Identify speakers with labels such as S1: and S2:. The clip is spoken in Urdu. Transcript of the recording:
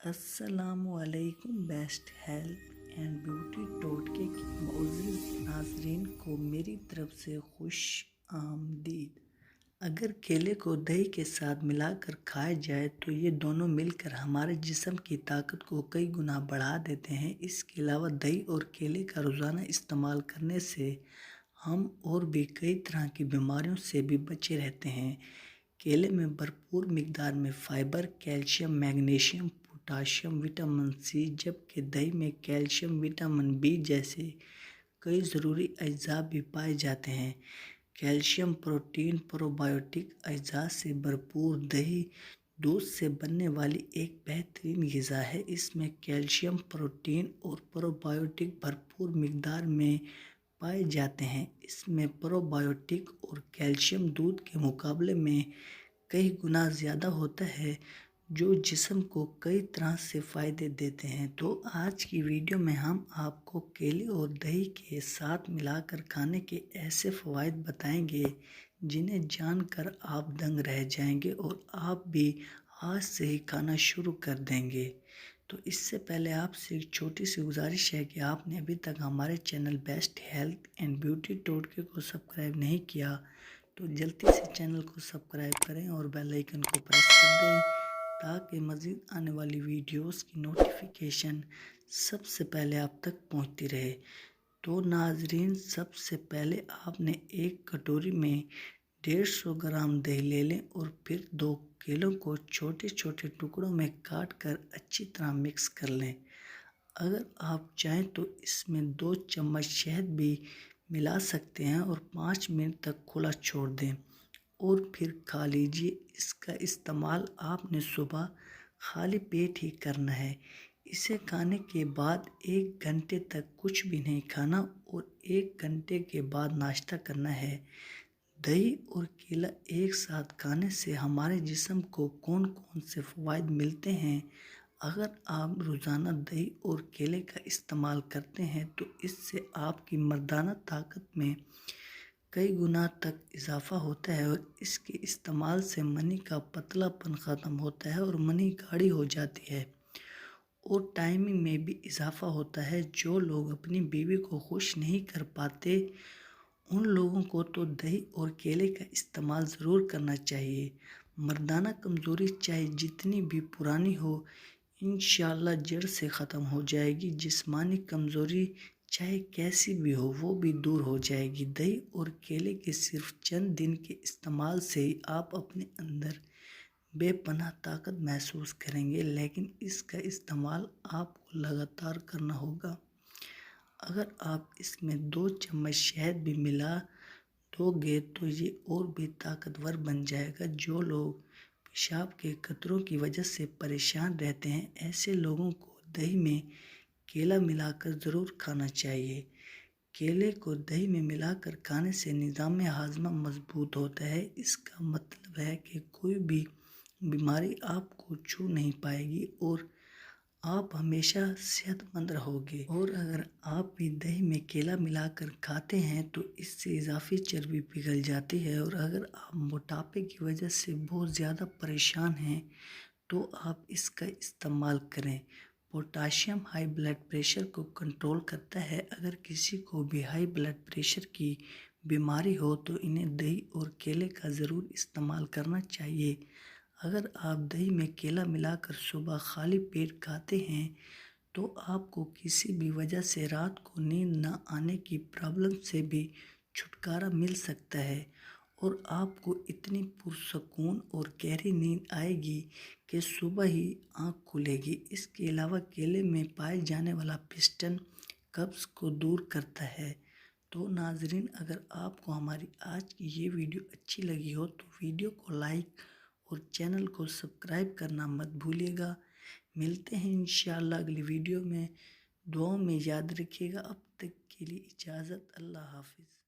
S1: السلام علیکم بیسٹ ہیلتھ اینڈ بیوٹی ٹوٹکے کی معزز ناظرین کو میری طرف سے خوش آمدید۔ اگر کیلے کو دہی کے ساتھ ملا کر کھایا جائے تو یہ دونوں مل کر ہمارے جسم کی طاقت کو کئی گنا بڑھا دیتے ہیں۔ اس کے علاوہ دہی اور کیلے کا روزانہ استعمال کرنے سے ہم اور بھی کئی طرح کی بیماریوں سے بھی بچے رہتے ہیں۔ کیلے میں بھرپور مقدار میں fibre, calcium, magnesium, potassium, vitamin C, جبکہ دہی میں کیلشیم، وٹامن بی جیسے کئی ضروری اجزاء بھی پائے جاتے ہیں۔ کیلشیم، پروٹین، پروبایوٹک اجزاء سے بھرپور دہی دودھ سے بننے والی ایک بہترین غذا ہے۔ اس میں کیلشیم، پروٹین اور پروبایوٹک بھرپور مقدار میں پائے جاتے ہیں۔ اس میں پروبایوٹک اور کیلشیم دودھ کے مقابلے میں کئی گنا زیادہ ہوتا ہے، جو جسم کو کئی طرح سے فائدے دیتے ہیں۔ تو آج کی ویڈیو میں ہم آپ کو کیلے اور دہی کے ساتھ ملا کر کھانے کے ایسے فوائد بتائیں گے جنہیں جان کر آپ دنگ رہ جائیں گے اور آپ بھی آج سے ہی کھانا شروع کر دیں گے۔ تو اس سے پہلے آپ سے ایک چھوٹی سی گزارش ہے کہ آپ نے ابھی تک ہمارے channel best health and beauty ٹوٹکے کو سبسکرائب نہیں کیا تو جلدی سے چینل کو سبسکرائب کریں اور بیل آئیکن کو پریس کر دیں تاکہ مزید آنے والی ویڈیوز کی نوٹیفیکیشن سب سے پہلے آپ تک پہنچتی رہے۔ تو ناظرین، سب سے پہلے آپ نے ایک کٹوری میں 150 گرام دہی لے لیں اور پھر 2 کیلوں کو چھوٹے چھوٹے ٹکڑوں میں کاٹ کر اچھی طرح مکس کر لیں۔ اگر آپ چاہیں تو اس میں 2 چمچ شہد بھی ملا سکتے ہیں اور 5 منٹ تک کھلا چھوڑ دیں اور پھر کھا لیجیے۔ اس کا استعمال آپ نے صبح خالی پیٹ ہی کرنا ہے۔ اسے کھانے کے بعد 1 گھنٹے تک کچھ بھی نہیں کھانا اور 1 گھنٹے کے بعد ناشتہ کرنا ہے۔ دہی اور کیلا ایک ساتھ کھانے سے ہمارے جسم کو کون کون سے فوائد ملتے ہیں؟ اگر آپ روزانہ دہی اور کیلے کا استعمال کرتے ہیں تو اس سے آپ کی مردانہ طاقت میں کئی گنا تک اضافہ ہوتا ہے اور اس کے استعمال سے منی کا پتلا پن ختم ہوتا ہے اور منی گاڑھی ہو جاتی ہے اور ٹائمنگ میں بھی اضافہ ہوتا ہے۔ جو لوگ اپنی بیوی کو خوش نہیں کر پاتے ان لوگوں کو تو دہی اور کیلے کا استعمال ضرور کرنا چاہیے۔ مردانہ کمزوری چاہے جتنی بھی پرانی ہو انشاءاللہ جڑ سے ختم ہو جائے گی۔ جسمانی کمزوری چاہے کیسی بھی ہو وہ بھی دور ہو جائے گی۔ دہی اور کیلے کے صرف چند دن کے استعمال سے ہی آپ اپنے اندر بے پناہ طاقت محسوس کریں گے، لیکن اس کا استعمال آپ کو لگاتار کرنا ہوگا۔ اگر آپ اس میں 2 چمچ شہد بھی ملا دو گے تو یہ اور بھی طاقتور بن جائے گا۔ جو لوگ پیشاب کے قطروں کی وجہ سے پریشان رہتے ہیں ایسے لوگوں کو دہی میں کیلا ملا کر ضرور کھانا چاہیے۔ کیلے کو دہی میں ملا کر کھانے سے نظام ہاضمہ مضبوط ہوتا ہے۔ اس کا مطلب ہے کہ کوئی بھی بیماری آپ کو چھو نہیں پائے گی اور آپ ہمیشہ صحت مند رہو گے۔ اور اگر آپ بھی دہی میں کیلا ملا کر کھاتے ہیں تو اس سے اضافی چربی پگھل جاتی ہے اور اگر آپ موٹاپے کی وجہ سے بہت زیادہ پریشان ہیں تو آپ اس کا استعمال کریں۔ پوٹاشیم ہائی بلڈ پریشر کو کنٹرول کرتا ہے۔ اگر کسی کو بھی ہائی بلڈ پریشر کی بیماری ہو تو انہیں دہی اور کیلے کا ضرور استعمال کرنا چاہیے۔ اگر آپ دہی میں کیلا ملا کر صبح خالی پیٹ کھاتے ہیں تو آپ کو کسی بھی وجہ سے رات کو نیند نہ آنے کی پرابلم سے بھی چھٹکارا مل سکتا ہے اور آپ کو اتنی پرسکون اور گہری نیند آئے گی کہ صبح ہی آنکھ کھلے گی۔ اس کے علاوہ کیلے میں پائے جانے والا پسٹن قبض کو دور کرتا ہے۔ تو ناظرین، اگر آپ کو ہماری آج کی یہ ویڈیو اچھی لگی ہو تو ویڈیو کو لائک اور چینل کو سبسکرائب کرنا مت بھولیے گا۔ ملتے ہیں انشاءاللہ اگلی ویڈیو میں۔ دعاؤں میں یاد رکھیے گا۔ اب تک کے لیے اجازت، اللہ حافظ۔